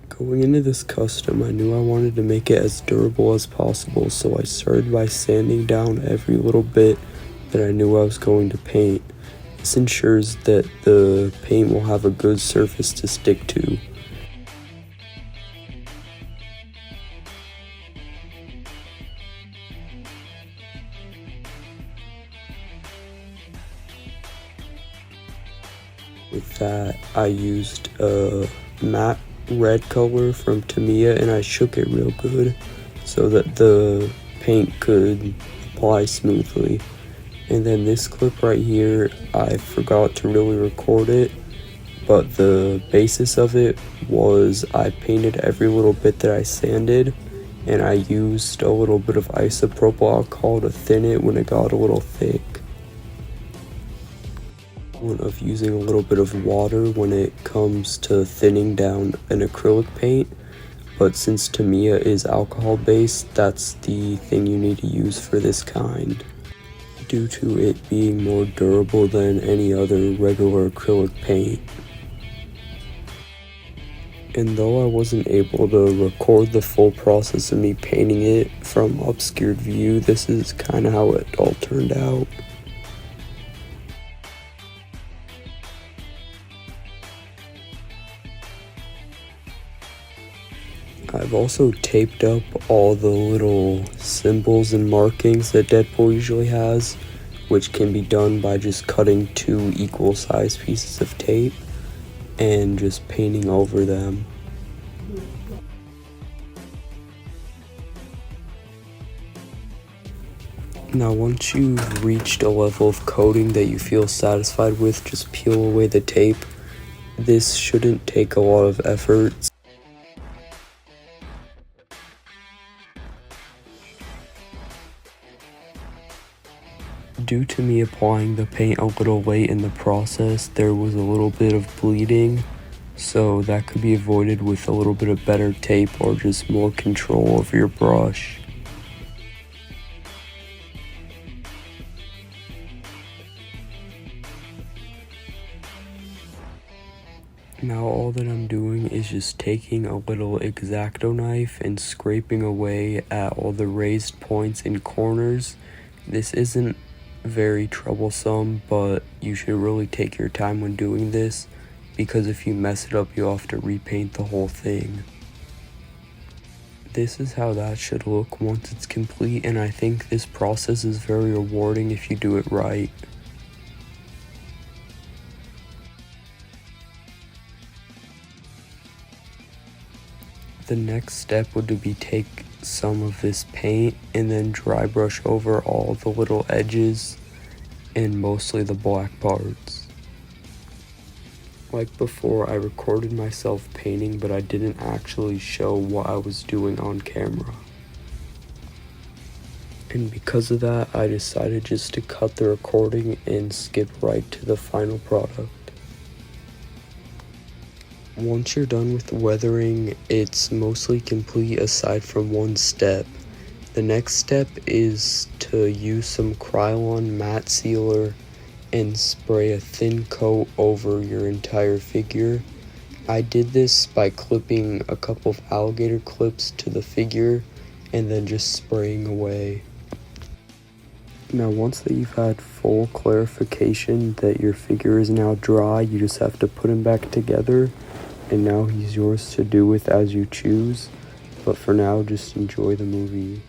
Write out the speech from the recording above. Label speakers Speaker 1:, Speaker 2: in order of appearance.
Speaker 1: Going into this custom, I knew I wanted to make it as durable as possible, so I started by sanding down every little bit that I knew I was going to paint. This ensures that the paint will have a good surface to stick to. With that, I used a matte red color from Tamiya and I shook it real good so that the paint could apply smoothly. And then this clip right here, I forgot to really record it, but the basis of it was I painted every little bit that I sanded, and I used a little bit of isopropyl alcohol to thin it when it got a little thick. Of using a little bit of water when it comes to thinning down an acrylic paint, but since Tamiya is alcohol based, that's the thing you need to use for this kind, due to it being more durable than any other regular acrylic paint. And though I wasn't able to record the full process of me painting it from obscured view, this is kind of how it all turned out. I've also taped up all the little symbols and markings that Deadpool usually has, which can be done by just cutting 2 equal sized pieces of tape and just painting over them. Now once you've reached a level of coating that you feel satisfied with, just peel away the tape. This shouldn't take a lot of effort. Due to me applying the paint a little late in the process, there was a little bit of bleeding, so that could be avoided with a little bit of better tape or just more control over your brush. Now all that I'm doing is just taking a little X-Acto knife and scraping away at all the raised points and corners. This isn't very troublesome, but you should really take your time when doing this, because if you mess it up, you'll have to repaint the whole thing. This is how that should look once it's complete, and I think this process is very rewarding if you do it right. The next step would be take some of this paint and then dry brush over all the little edges and mostly the black parts. Like before, I recorded myself painting, but I didn't actually show what I was doing on camera. And because of that, I decided just to cut the recording and skip right to the final product. Once you're done with weathering, it's mostly complete aside from one step. The next step is to use some Krylon matte sealer and spray a thin coat over your entire figure. I did this by clipping a couple of alligator clips to the figure and then just spraying away. Now once that you've had full clarification that your figure is now dry, you just have to put him back together. And now he's yours to do with as you choose, but for now, just enjoy the movie.